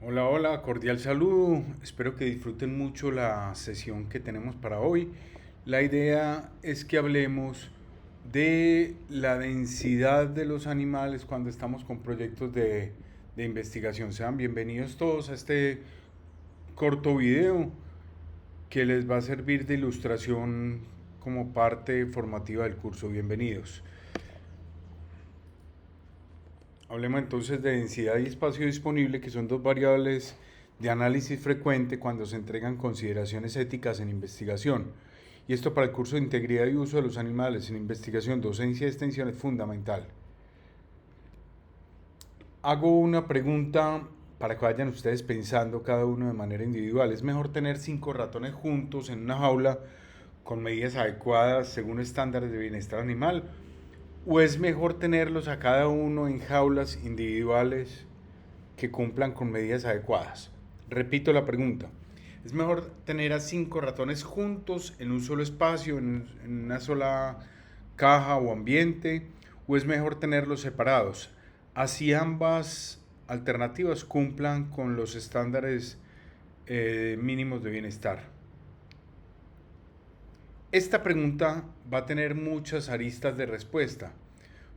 Hola, hola, cordial saludo. Espero que disfruten mucho la sesión que tenemos para hoy. La idea es que hablemos de la densidad de los animales cuando estamos con proyectos de investigación. Sean bienvenidos todos a este corto video que les va a servir de ilustración como parte formativa del curso. Bienvenidos. Hablemos entonces de densidad y espacio disponible, que son dos variables de análisis frecuente cuando se entregan consideraciones éticas en investigación. Y esto para el curso de integridad y uso de los animales en investigación, docencia y extensión es fundamental. Hago una pregunta para que vayan ustedes pensando cada uno de manera individual. ¿Es mejor tener 5 ratones juntos en una jaula con medidas adecuadas según estándares de bienestar animal? ¿O es mejor tenerlos a cada uno en jaulas individuales que cumplan con medidas adecuadas? Repito la pregunta. ¿Es mejor tener a 5 ratones juntos en un solo espacio, en una sola caja o ambiente? ¿O es mejor tenerlos separados? Así ambas alternativas cumplan con los estándares mínimos de bienestar. Esta pregunta va a tener muchas aristas de respuesta.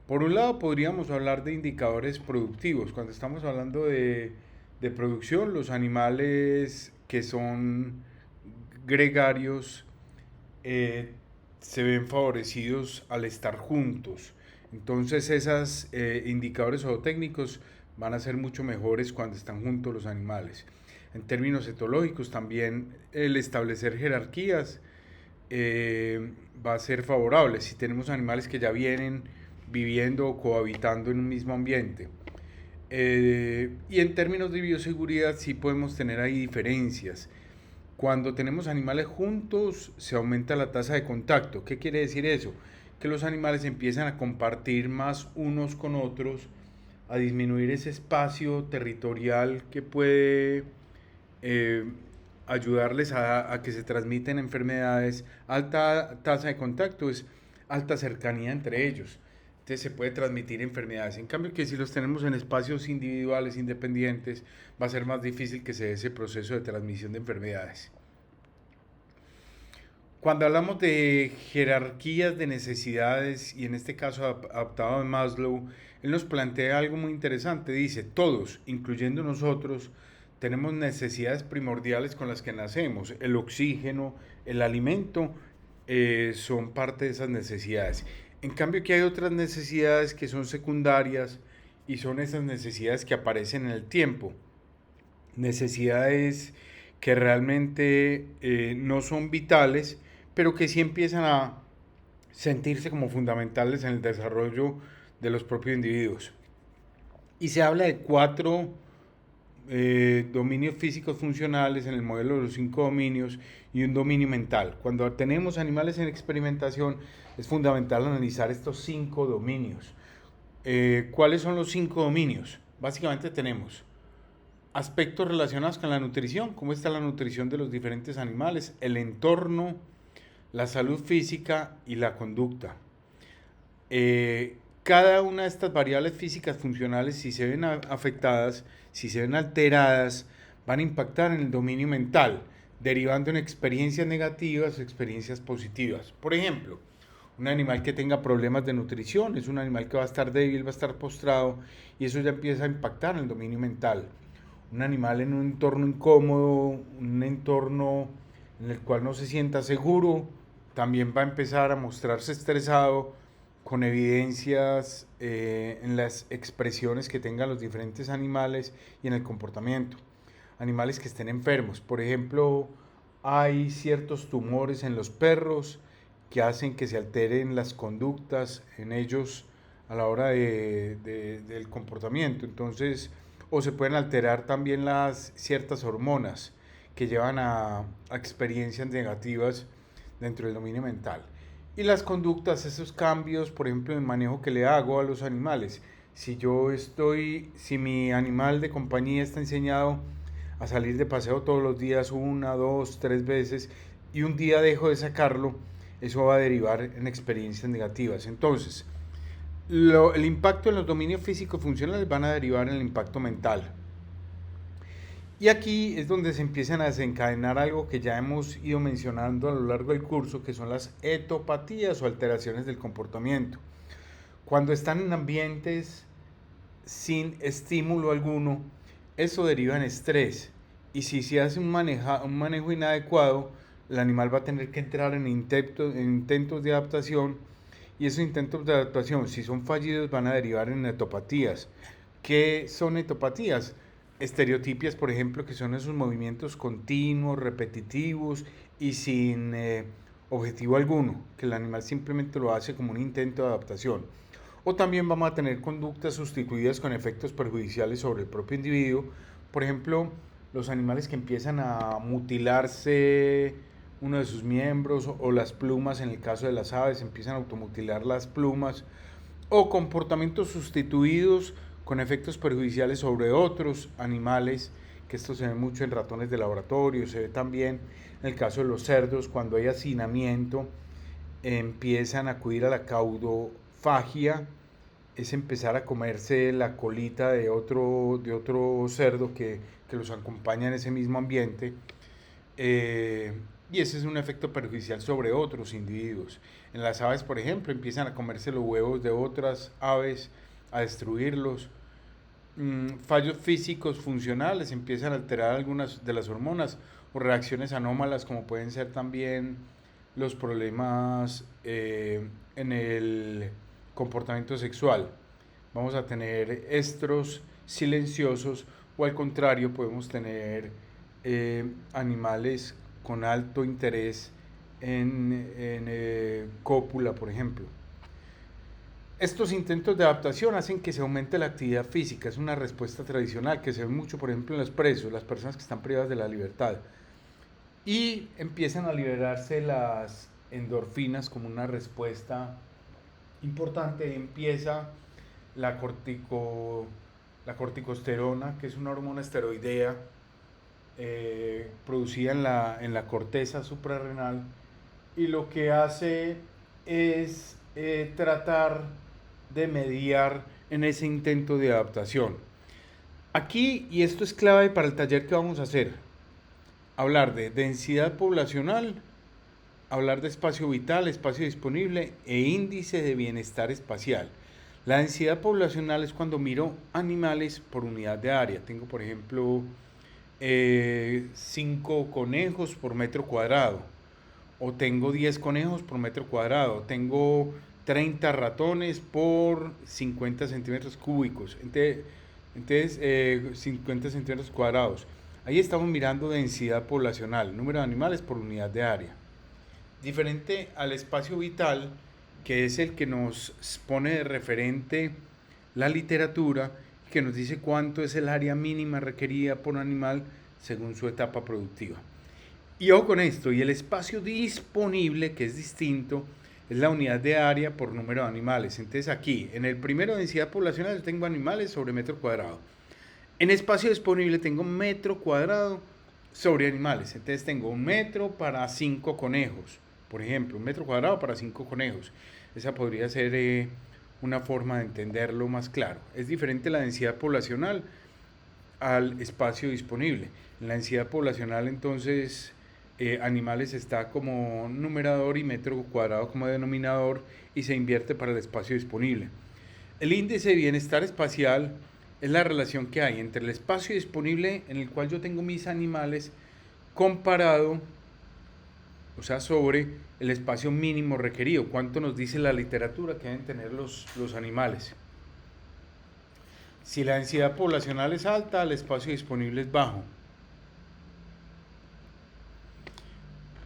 Por un lado, podríamos hablar de indicadores productivos. Cuando estamos hablando de producción, los animales que son gregarios eh, se ven favorecidos al estar juntos. Entonces, esos indicadores zootécnicos van a ser mucho mejores cuando están juntos los animales. En términos etológicos, también el establecer jerarquías va a ser favorable si tenemos animales que ya vienen viviendo o cohabitando en un mismo ambiente. Y en términos de bioseguridad sí podemos tener ahí diferencias. Cuando tenemos animales juntos se aumenta la tasa de contacto. ¿Qué quiere decir eso? Que los animales empiezan a compartir más unos con otros, a disminuir ese espacio territorial que puede eh, ayudarles a que se transmiten enfermedades. Alta tasa de contacto es alta cercanía entre ellos. Entonces se puede transmitir enfermedades. En cambio que si los tenemos en espacios individuales, independientes, va a ser más difícil que se dé ese proceso de transmisión de enfermedades. Cuando hablamos de jerarquías de necesidades, y en este caso adaptado a Maslow, él nos plantea algo muy interesante. Dice, todos, incluyendo nosotros, tenemos necesidades primordiales con las que nacemos. El oxígeno, el alimento, son parte de esas necesidades. En cambio, que hay otras necesidades que son secundarias y son esas necesidades que aparecen en el tiempo. Necesidades que realmente no son vitales, pero que sí empiezan a sentirse como fundamentales en el desarrollo de los propios individuos. Y se habla de 4 dominios físicos funcionales en el modelo de los 5 dominios y un dominio mental. Cuando tenemos animales en experimentación es fundamental analizar estos 5 dominios. ¿Cuáles son los 5 dominios? Básicamente tenemos aspectos relacionados con la nutrición, cómo está la nutrición de los diferentes animales, el entorno, la salud física y la conducta. Cada una de estas variables físicas funcionales, si se ven afectadas, si se ven alteradas, van a impactar en el dominio mental, derivando en experiencias negativas o experiencias positivas. Por ejemplo, un animal que tenga problemas de nutrición es un animal que va a estar débil, va a estar postrado y eso ya empieza a impactar en el dominio mental. Un animal en un entorno incómodo, un entorno en el cual no se sienta seguro, también va a empezar a mostrarse estresado con evidencias en las expresiones que tengan los diferentes animales y en el comportamiento. Animales que estén enfermos, por ejemplo, hay ciertos tumores en los perros que hacen que se alteren las conductas en ellos a la hora del comportamiento. Entonces, o se pueden alterar también las ciertas hormonas que llevan a experiencias negativas dentro del dominio mental. Y las conductas, esos cambios, por ejemplo, en el manejo que le hago a los animales. Si mi animal de compañía está enseñado a salir de paseo todos los días, 1, 2, 3 veces, y un día dejo de sacarlo, eso va a derivar en experiencias negativas. Entonces, el impacto en los dominios físicos funcionales van a derivar en el impacto mental. Y aquí es donde se empiezan a desencadenar algo que ya hemos ido mencionando a lo largo del curso, que son las etopatías o alteraciones del comportamiento. Cuando están en ambientes sin estímulo alguno, eso deriva en estrés. Y si se hace un manejo inadecuado, el animal va a tener que entrar en intentos de adaptación. Y esos intentos de adaptación, si son fallidos, van a derivar en etopatías. ¿Qué son etopatías? Estereotipias, por ejemplo, que son esos movimientos continuos, repetitivos y sin objetivo alguno, que el animal simplemente lo hace como un intento de adaptación. O también vamos a tener conductas sustituidas con efectos perjudiciales sobre el propio individuo. Por ejemplo, los animales que empiezan a mutilarse uno de sus miembros, o las plumas, en el caso de las aves, empiezan a automutilar las plumas, o comportamientos sustituidos con efectos perjudiciales sobre otros animales, que esto se ve mucho en ratones de laboratorio, se ve también en el caso de los cerdos, cuando hay hacinamiento, empiezan a acudir a la caudofagia, es empezar a comerse la colita de otro cerdo que los acompaña en ese mismo ambiente. Y ese es un efecto perjudicial sobre otros individuos. En las aves, por ejemplo, empiezan a comerse los huevos de otras aves, a destruirlos. Fallos físicos funcionales, empiezan a alterar algunas de las hormonas, o reacciones anómalas, como pueden ser también los problemas en el comportamiento sexual. Vamos a tener estros silenciosos, o al contrario podemos tener animales con alto interés en cópula, por ejemplo. Estos intentos de adaptación hacen que se aumente la actividad física. Es una respuesta tradicional que se ve mucho, por ejemplo, en los presos, las personas que están privadas de la libertad. Y empiezan a liberarse las endorfinas como una respuesta importante. Empieza la corticosterona, que es una hormona esteroidea producida en la corteza suprarrenal, y lo que hace es tratar de mediar en ese intento de adaptación. Aquí, y esto es clave para el taller que vamos a hacer, hablar de densidad poblacional, hablar de espacio vital, espacio disponible e índice de bienestar espacial. La densidad poblacional es cuando miro animales por unidad de área. Tengo, por ejemplo, 5 conejos por metro cuadrado, o tengo 10 conejos por metro cuadrado, tengo 30 ratones por 50 centímetros cúbicos, entonces 50 centímetros cuadrados. Ahí estamos mirando densidad poblacional, número de animales por unidad de área. Diferente al espacio vital, que es el que nos pone de referente la literatura, que nos dice cuánto es el área mínima requerida por animal según su etapa productiva. Y ojo con esto, y el espacio disponible, que es distinto, es la unidad de área por número de animales. Entonces aquí, en el primero, densidad poblacional, yo tengo animales sobre metro cuadrado. En espacio disponible tengo metro cuadrado sobre animales. Entonces tengo 1 metro para 5 conejos. Por ejemplo, 1 metro cuadrado para 5 conejos. Esa podría ser una forma de entenderlo más claro. Es diferente la densidad poblacional al espacio disponible. En la densidad poblacional, entonces, animales está como numerador y metro cuadrado como denominador, y se invierte para el espacio disponible. El índice de bienestar espacial es la relación que hay entre el espacio disponible en el cual yo tengo mis animales comparado, o sea, sobre el espacio mínimo requerido. ¿Cuánto nos dice la literatura que deben tener los animales? Si la densidad poblacional es alta, el espacio disponible es bajo.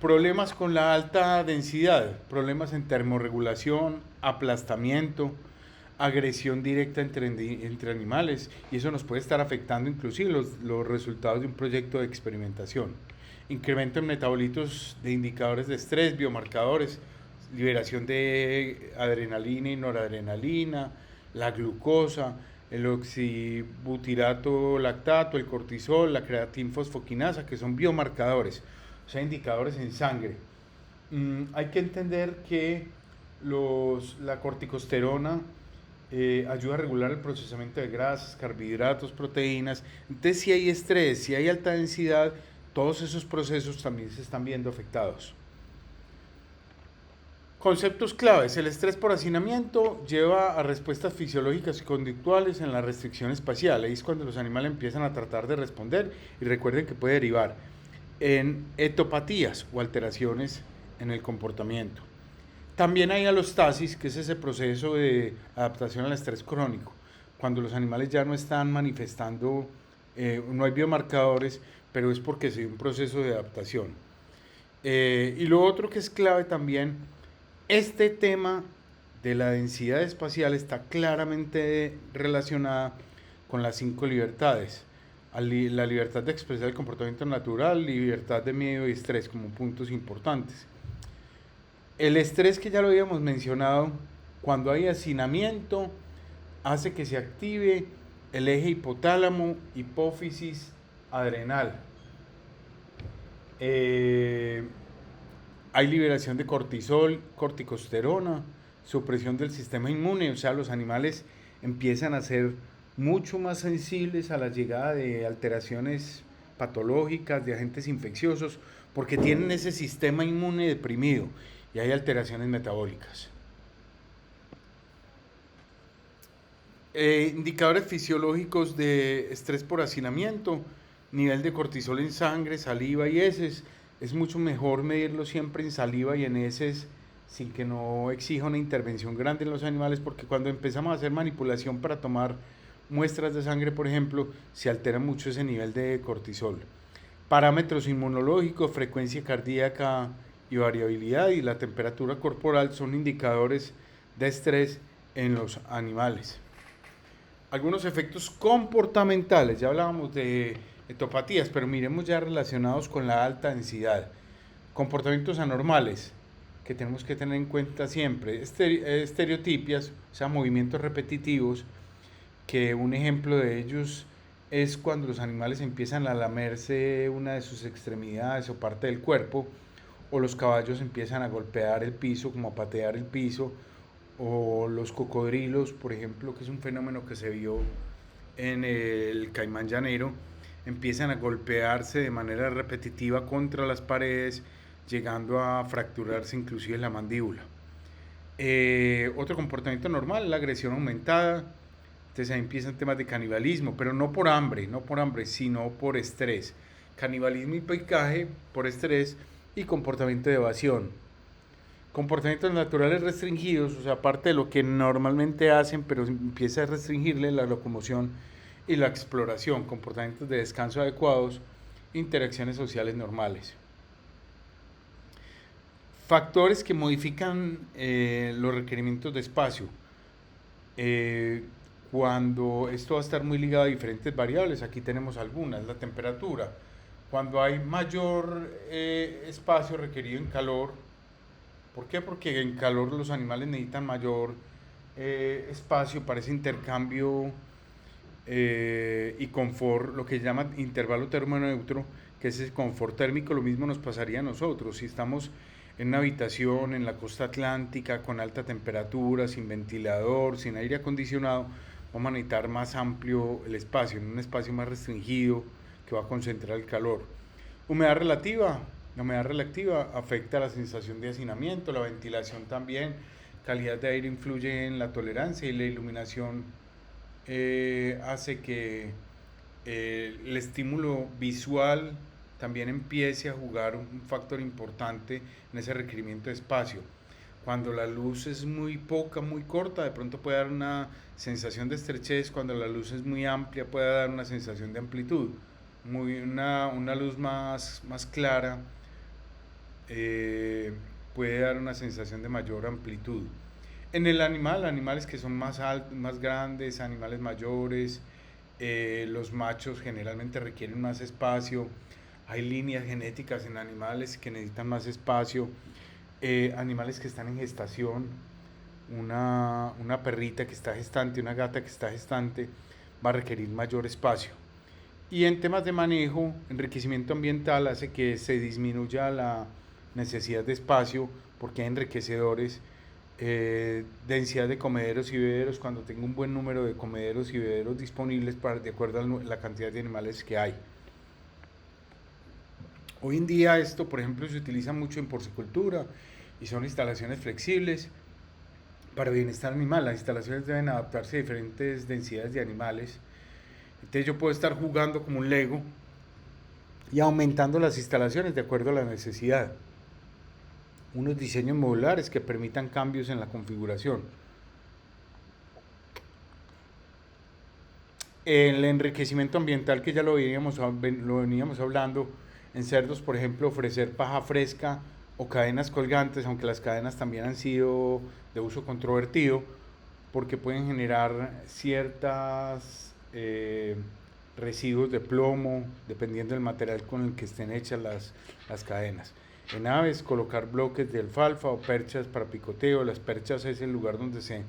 Problemas con la alta densidad, problemas en termorregulación, aplastamiento, agresión directa entre animales, y eso nos puede estar afectando inclusive los resultados de un proyecto de experimentación. Incremento en metabolitos de indicadores de estrés, biomarcadores, liberación de adrenalina y noradrenalina, la glucosa, el oxibutirato lactato, el cortisol, la creatinfosfoquinasa, que son biomarcadores, o sea, indicadores en sangre. Hay que entender que la corticosterona ayuda a regular el procesamiento de grasas, carbohidratos, proteínas. Entonces, si hay estrés, si hay alta densidad, todos esos procesos también se están viendo afectados. Conceptos claves. El estrés por hacinamiento lleva a respuestas fisiológicas y conductuales en la restricción espacial. Ahí es cuando los animales empiezan a tratar de responder, y recuerden que puede derivar en etopatías o alteraciones en el comportamiento. También hay alostasis, que es ese proceso de adaptación al estrés crónico, cuando los animales ya no están manifestando, no hay biomarcadores, pero es porque es un proceso de adaptación. Y lo otro que es clave también, este tema de la densidad espacial está claramente relacionada con las 5 libertades. La libertad de expresar el comportamiento natural, libertad de miedo y estrés como puntos importantes. El estrés, que ya lo habíamos mencionado, cuando hay hacinamiento, hace que se active el eje hipotálamo, hipófisis, adrenal. Hay liberación de cortisol, corticosterona, supresión del sistema inmune, o sea, los animales empiezan a ser mucho más sensibles a la llegada de alteraciones patológicas, de agentes infecciosos, porque tienen ese sistema inmune deprimido y hay alteraciones metabólicas. Indicadores fisiológicos de estrés por hacinamiento: nivel de cortisol en sangre, saliva y heces. Es mucho mejor medirlo siempre en saliva y en heces, sin que no exija una intervención grande en los animales, porque cuando empezamos a hacer manipulación para tomar muestras de sangre, por ejemplo, se altera mucho ese nivel de cortisol. Parámetros inmunológicos, frecuencia cardíaca y variabilidad, y la temperatura corporal son indicadores de estrés en los animales. Algunos efectos comportamentales, ya hablábamos de etopatías, pero miremos ya relacionados con la alta densidad. Comportamientos anormales que tenemos que tener en cuenta siempre. Estereotipias, o sea, movimientos repetitivos, que un ejemplo de ellos es cuando los animales empiezan a lamerse una de sus extremidades o parte del cuerpo, o los caballos empiezan a golpear el piso, como a patear el piso, o los cocodrilos, por ejemplo, que es un fenómeno que se vio en el Caimán llanero, empiezan a golpearse de manera repetitiva contra las paredes, llegando a fracturarse inclusive la mandíbula. Otro comportamiento normal, la agresión aumentada. Entonces ahí empiezan temas de canibalismo, pero no por hambre, sino por estrés. Canibalismo y picaje por estrés, y comportamiento de evasión. Comportamientos naturales restringidos, o sea, aparte de lo que normalmente hacen, pero empieza a restringirle la locomoción y la exploración. Comportamientos de descanso adecuados, interacciones sociales normales. Factores que modifican los requerimientos de espacio. Cuando esto va a estar muy ligado a diferentes variables, aquí tenemos algunas. La temperatura, cuando hay mayor espacio requerido en calor. ¿Por qué? Porque en calor los animales necesitan mayor espacio para ese intercambio y confort, lo que se llama intervalo termoneutro, que es el confort térmico. Lo mismo nos pasaría a nosotros si estamos en una habitación en la costa atlántica con alta temperatura, sin ventilador, sin aire acondicionado. Vamos a necesitar más amplio el espacio, en un espacio más restringido que va a concentrar el calor. Humedad relativa. La humedad relativa afecta la sensación de hacinamiento, la ventilación también. Calidad de aire influye en la tolerancia, y la iluminación hace que el estímulo visual también empiece a jugar un factor importante en ese requerimiento de espacio. Cuando la luz es muy poca, muy corta, de pronto puede dar una sensación de estrechez. Cuando la luz es muy amplia, puede dar una sensación de amplitud. Una luz más clara puede dar una sensación de mayor amplitud. En el animal, animales que son más altos, más grandes, animales mayores, los machos generalmente requieren más espacio. Hay líneas genéticas en animales que necesitan más espacio. Animales que están en gestación, una perrita que está gestante, una gata que está gestante, va a requerir mayor espacio. Y en temas de manejo, enriquecimiento ambiental hace que se disminuya la necesidad de espacio, porque hay enriquecedores densidad de comederos y bebederos, cuando tengo un buen número de comederos y bebederos disponibles de acuerdo a la cantidad de animales que hay. Hoy en día esto, por ejemplo, se utiliza mucho en porcicultura y son instalaciones flexibles para bienestar animal. Las instalaciones deben adaptarse a diferentes densidades de animales. Entonces yo puedo estar jugando como un Lego y aumentando las instalaciones de acuerdo a la necesidad. Unos diseños modulares que permitan cambios en la configuración. El enriquecimiento ambiental, que ya lo veníamos hablando, en cerdos, por ejemplo, ofrecer paja fresca o cadenas colgantes, aunque las cadenas también han sido de uso controvertido, porque pueden generar ciertos residuos de plomo, dependiendo del material con el que estén hechas las cadenas. En aves, colocar bloques de alfalfa o perchas para picoteo. Las perchas es el lugar donde se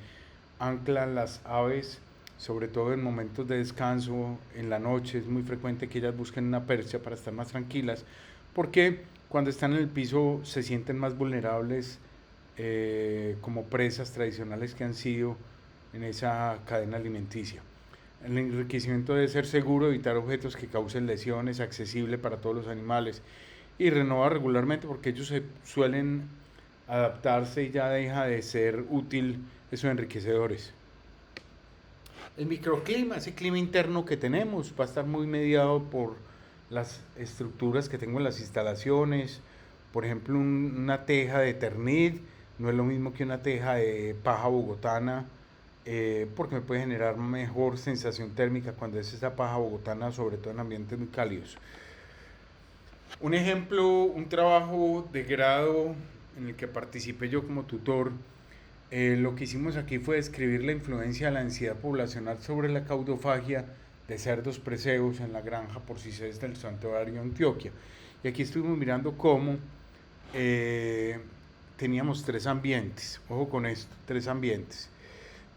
anclan las aves, sobre todo en momentos de descanso, en la noche. Es muy frecuente que ellas busquen una percha para estar más tranquilas, porque cuando están en el piso se sienten más vulnerables, como presas tradicionales que han sido en esa cadena alimenticia. El enriquecimiento debe ser seguro, evitar objetos que causen lesiones, accesible para todos los animales y renovar regularmente, porque ellos suelen adaptarse y ya deja de ser útil esos enriquecedores. El microclima, ese clima interno que tenemos, va a estar muy mediado por las estructuras que tengo en las instalaciones. Por ejemplo, una teja de ternit no es lo mismo que una teja de paja bogotana, porque me puede generar mejor sensación térmica cuando es esa paja bogotana, sobre todo en ambientes muy cálidos. Un ejemplo, un trabajo de grado en el que participé yo como tutor, lo que hicimos aquí fue describir la influencia de la densidad poblacional sobre la caudofagia de cerdos preseos en la granja Porcisés del Santuario, Antioquia. Y aquí estuvimos mirando cómo teníamos 3 ambientes, ojo con esto, 3 ambientes.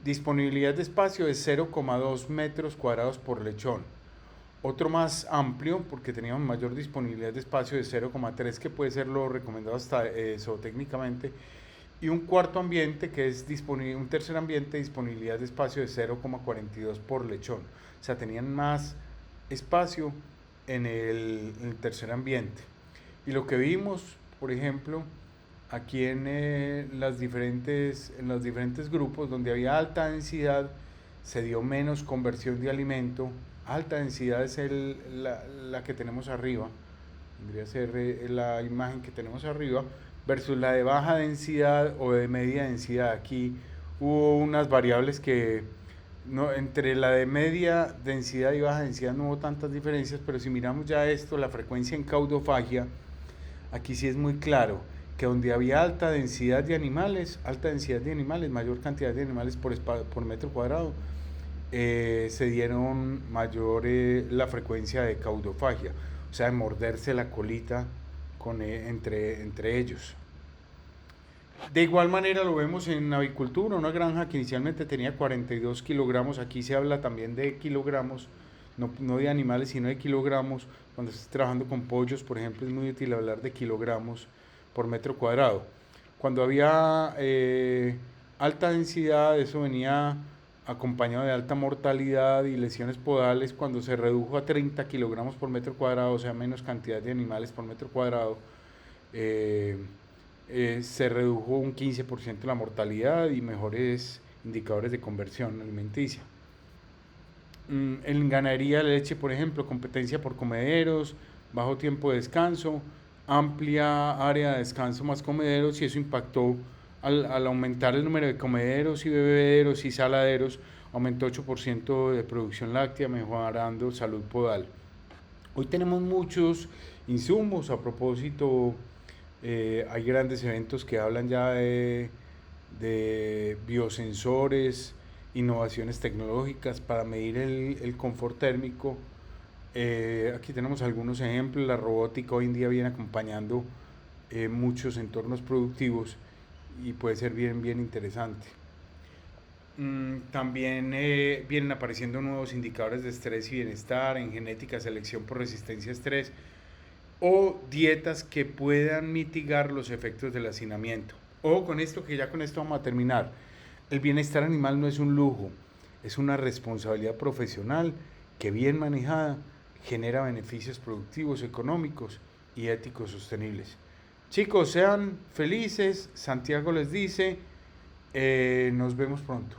Disponibilidad de espacio de 0,2 metros cuadrados por lechón. Otro más amplio, porque teníamos mayor disponibilidad de espacio, de 0,3, que puede ser lo recomendado hasta zootécnicamente. Y un cuarto ambiente, que es un tercer ambiente, disponibilidad de espacio de 0,42 por lechón. O sea, tenían más espacio en el tercer ambiente. Y lo que vimos, por ejemplo, aquí en los diferentes grupos donde había alta densidad, se dio menos conversión de alimento. Alta densidad es la que tenemos arriba, tendría que ser la imagen que tenemos arriba, versus la de baja densidad o de media densidad. Aquí hubo unas variables que no, entre la de media densidad y baja densidad no hubo tantas diferencias, pero si miramos ya esto, la frecuencia en caudofagia, aquí sí es muy claro que donde había alta densidad de animales, mayor cantidad de animales por metro cuadrado, se dieron mayor la frecuencia de caudofagia, o sea, de morderse la colita entre ellos. De igual manera lo vemos en avicultura, una granja que inicialmente tenía 42 kilogramos, aquí se habla también de kilogramos, no de animales, sino de kilogramos. Cuando estás trabajando con pollos, por ejemplo, es muy útil hablar de kilogramos por metro cuadrado. Cuando había alta densidad, eso venía acompañado de alta mortalidad y lesiones podales. Cuando se redujo a 30 kilogramos por metro cuadrado, o sea, menos cantidad de animales por metro cuadrado, se redujo un 15% la mortalidad y mejores indicadores de conversión alimenticia. En ganadería de leche, por ejemplo, competencia por comederos, bajo tiempo de descanso, amplia área de descanso más comederos, y eso impactó al aumentar el número de comederos y bebederos y saladeros, aumentó 8% de producción láctea, mejorando salud podal. Hoy tenemos muchos insumos. A propósito, hay grandes eventos que hablan ya de biosensores, innovaciones tecnológicas para medir el confort térmico. Aquí tenemos algunos ejemplos. La robótica hoy en día viene acompañando muchos entornos productivos y puede ser bien interesante. También vienen apareciendo nuevos indicadores de estrés y bienestar en genética, selección por resistencia a estrés, o dietas que puedan mitigar los efectos del hacinamiento. O con esto, que ya con esto vamos a terminar. El bienestar animal no es un lujo, es una responsabilidad profesional que bien manejada genera beneficios productivos, económicos y éticos sostenibles. Chicos, sean felices. Santiago les dice, nos vemos pronto.